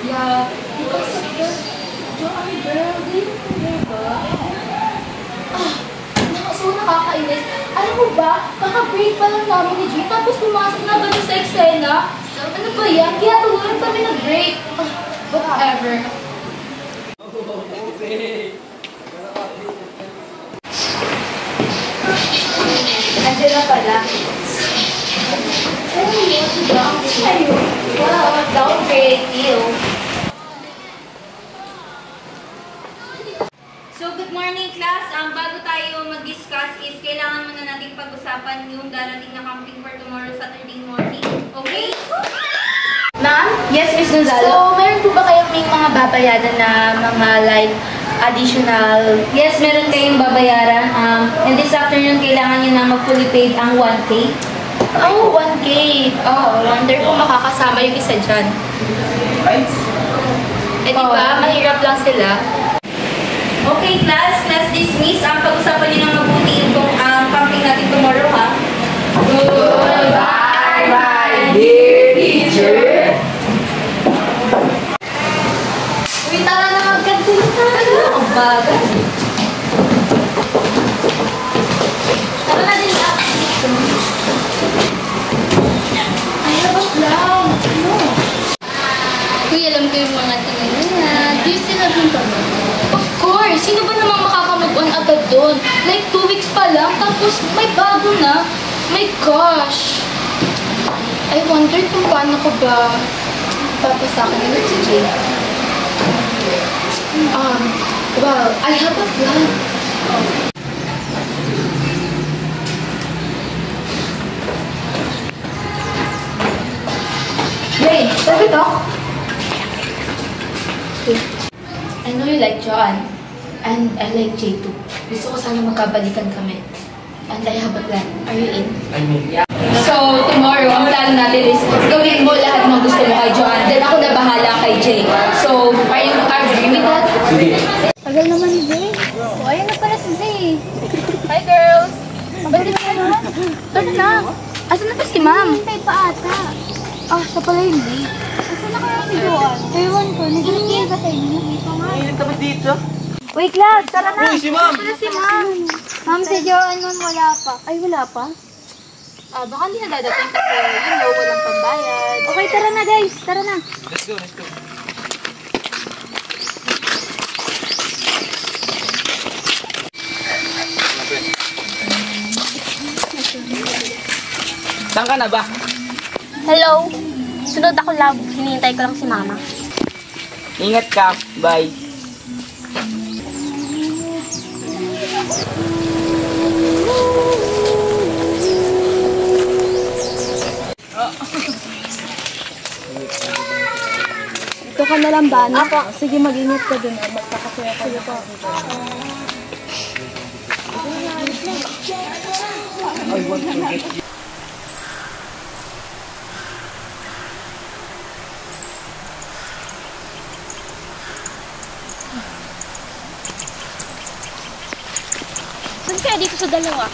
Yeah, because of the Joanne girl, di ba? So nakakainis. Alam mo ba, kaka-break pa lang namin ni G, tapos pumasok na ba sa eksena? Ano ba yan? Kaya tuloy kami nag-break. Whatever. Okay. Nandiyan na pala. Ay, diba? Ayun. Wow, downgrade you. So, good morning class. Bago tayo mag-discuss is kailangan muna natin pag-usapan yung darating na camping for tomorrow Saturday morning. Okay? Ma'am? Yes, Miss Gonzalo? So, meron po ba kayong may mga babayaran na mga like additional? Yes, meron kayong babayaran. And this afternoon, kailangan nyo na mag-fully paid ang 1K. Oh, 1K. Oh, wonder kung makakasama yung isa dyan. Eh, di ba? Mahirap lang sila. Okay, class dismiss. Pag-usapan nyo ng mabuti itong camping natin tomorrow, ha? Goodbye, my dear teacher. Uy, tara na magkantin tayo. Ang bagay. Tara na din lang. Ay, labas lang. Ano? Uy, alam ko yung mga tanong niya. Do you still have him pa ba? Of course! Sino ba namang makakamag-on agad doon? Like 2 weeks pa lang, tapos may bago na. My gosh! I wonder kung paano ko ba papasakin ulit si Jay. Well, I have a plan. Jay, sabi to? I know you like John. And I like Jay too. Gusto ko sana magkabalikan kami. And I have a plan. Are you in? Yeah. So, tomorrow, ang plano natin is gawin mo lahat ng gusto mo kay John. Then ako na bahala kay Jay. So, are you agree with that? Sige. Tagal naman ni Zay. O, ayan na pala si Zay. Hi, girls! Ba't di ba naman? Tara na. Asan na pa si ma'am? Hintay pa ata. Ah, siya pala hindi. Asan na kaya si Joan? Ewan ko, nag-iingay ba sa inyo? Dito nga. Ayun kami dito. Wait, Cloud, tara na. Uy, si ma'am! Wala si ma'am. Ma'am, si Joan, ma'am, wala pa. Ay, wala pa? Baka hindi na dadating kasi, walang pambayad. Okay, tara na guys. Tara na. Let's go, let's go. Saan ka na ba? Hello. Sunod ako, love. Hinihintay ko lang si mama. Ingat ka. Bye. Ito ka na lang ba? Ako. Sige, mag-ingat ka dun. Magkakasuya ka dito. I want to get you. Saan kaya dito sa dalawa?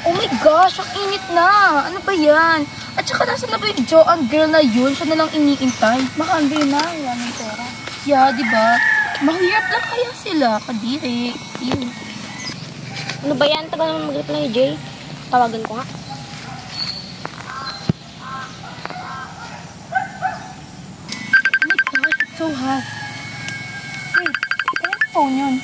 Oh my gosh, ang init na. Ano ba yan? At saka nasa na ba yung Joanne girl na yun? Siya na lang iniintay. Makandi na. Wala ng pera. Yeah, di ba? Mahirap lang kaya sila. Kadiri. Ew. Ano ba yan? Tagal naman mag-reply ni Jay. Tawagan ko nga. Oh my gosh, it's so hot. Wait, ano yung phone yun?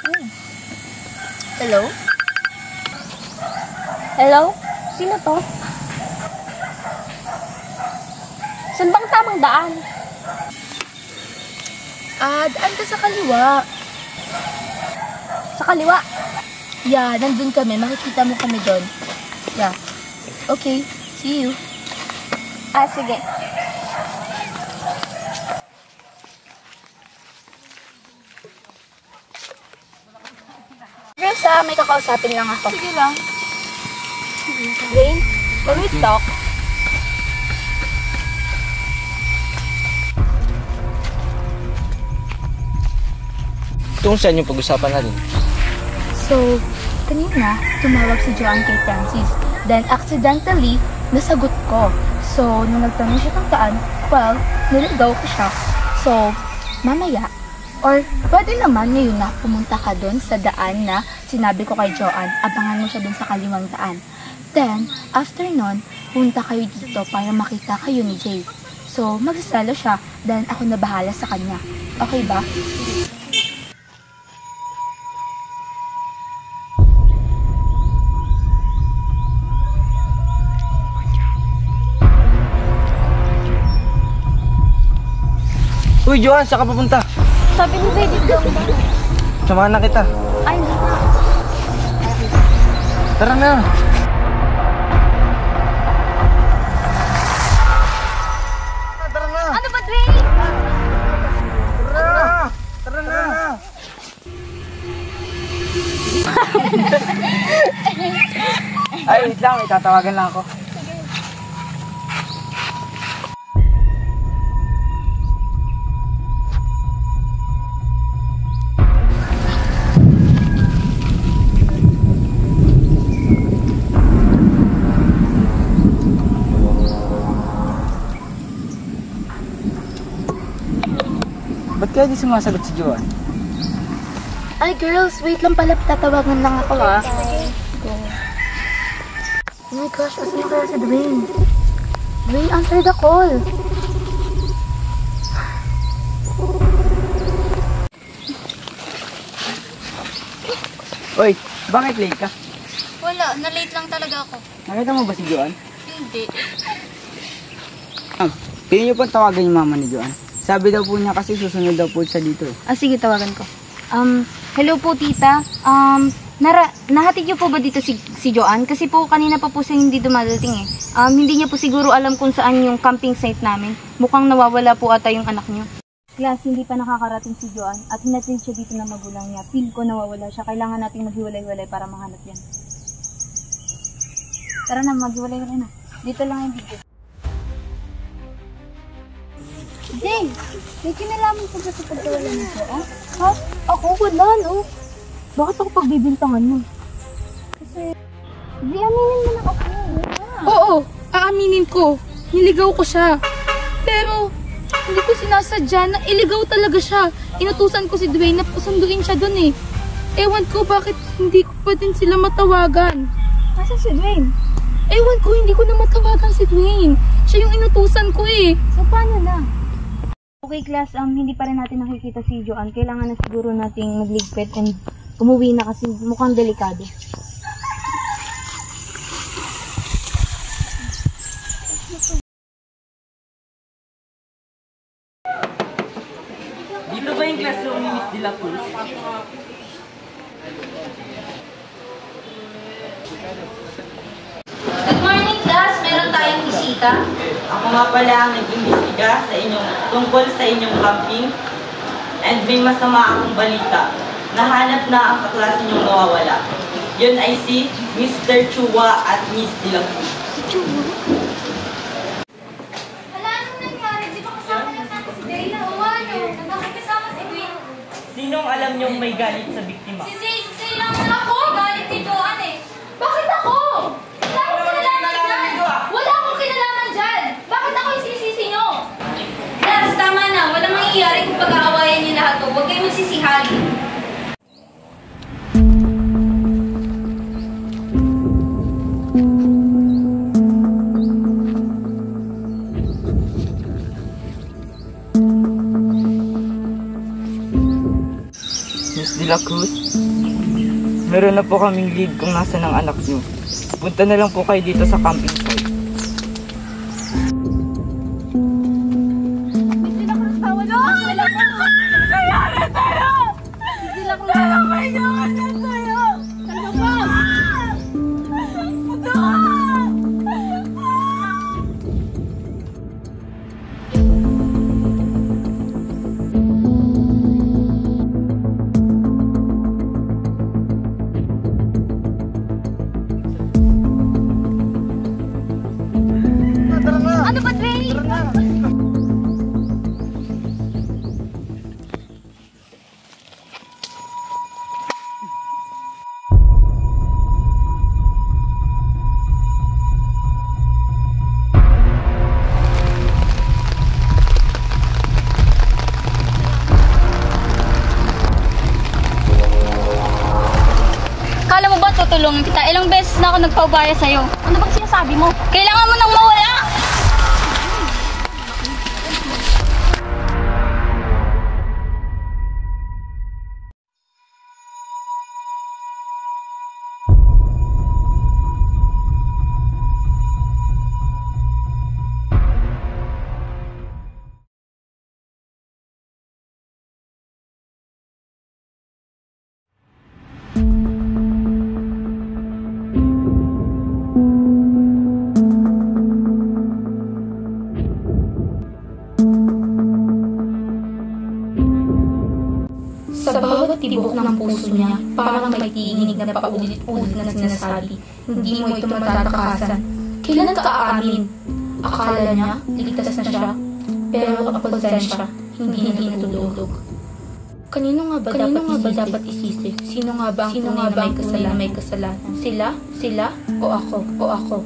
Oh. Hello? Hello? Sino to? Saan bang tamang daan? Daan ka sa kaliwa. Sa kaliwa. Yeah, nandun kami. Makikita mo kami doon. Yeah. Okay, see you. Ah, sige. Girls, may kakausapin lang ako. Sige lang. Rain, can we talk? Itong saan yung pag-usapan natin? So, kanina, tumawag si Joanne kay Francis. Then, accidentally, nasagot ko. So, nung nagtanong siya ng daan, well, niligaw ko siya. So, mamaya, or pwede naman ngayon na pumunta ka dun sa daan na sinabi ko kay Joanne, abangan mo siya dun sa kaliwang daan. Then, after nun, punta kayo dito para makita kayo ni Jay. So, magsasalo siya, then ako na bahala sa kanya. Okay ba? Uy, Joanne, saan ka papunta? Sabi ni Baby daw ba? Samahan na kita. Ay, hindi na. Tara na. Tara na. Ano ba, Dwayne? Tara na. Tara na. Ay, wait lang. May tatawagan lang ako. Ba't kaya di sumasagot si Joanne? Ay, girls, wait lang pala. Tatawagan lang ako, ha? Go. Oh my gosh, asan na kaya si Dwayne? Dwayne, answer the call. Uy, bakit late ka? Wala, na-late lang talaga ako. Nakita mo ba si Joanne? Hindi. Pili niyo pong tawagan yung mama ni Joanne. Sabi daw po niya kasi susunod daw po siya dito. Sige, tawagan ko. Hello po, tita. Nahatid niyo po ba dito si Joanne? Kasi po kanina pa po siya hindi dumadating eh. Hindi niya po siguro alam kung saan yung camping site namin. Mukhang nawawala po ata yung anak niyo. Class, hindi pa nakakarating si Joanne at hinatid siya dito ng magulang niya. Feel ko nawawala siya. Kailangan nating maghiwalay-walay para mahanap yan. Tara na, maghiwalay-walay na. Dito lang yung video. Jay, may kinalaman ko ba sa pagkawala nito, ah? Ha? Ako? Wala, no? Bakit ako pagbibintangan mo? Kasi, di aminin mo na ako. Oo, aaminin ko. Niligaw ko siya. Pero, hindi ko sinasadya na iligaw talaga siya. Inutusan ko si Dwayne na pasunduin siya dun eh. Ewan ko bakit hindi ko pa din sila matawagan. Asa si Dwayne? Ewan ko, hindi ko na matawagan si Dwayne. Siya yung inutusan ko eh. So, paano na? Okay, class, hindi pa rin natin nakikita si Joanne. Kailangan na siguro nating magligpit and umuwi na kasi mukhang delikado. Dito ba yung classroom ni Miss De La Cruz? Good morning, class. Meron tayong bisita. Ako nga pala ang nag-imbestiga tungkol sa inyong camping and may masama akong balita. Nahanap na ang kaklase niyong nawawala. Yun ay si Mr. Chua at Miss De La Cruz. Wala nang nangyari. Di ba kasama lang natin si Dayla? O ano? Bakit kasama si Dwayne? Sinong alam niyong may galit sa biktima? Si Zay lang na ako. Galit ni Joanne eh. Bakit ako? Wala akong kinalaman dyan. Wala akong kinalaman dyan. Bakit ako yung sisisi nyo? Class, tama na. Walang mangyayari kung pag-aawayan niyo lahat to. Huwag kayo magsisihali. Miss De La Cruz, meron na po kaming lead kung nasa ng anak niyo. Punta na lang po kayo dito sa camping site. Ano ba, Dwayne? beses na ako nagpaubaya sa'yo. Ano bang sinasabi mo? Kailangan mo nang mawala! Sa bawat tibok ng puso niya, parang may tinig na paulit-ulit na sinasabi, hindi mo ito matatakasan. Kailan ka aamin? Akala niya, ligtas na siya, pero ang konsensya, hindi natutulog. Kanino nga ba dapat isisi? Sino nga ba ang tunay na may kasalanan? Sila? O ako?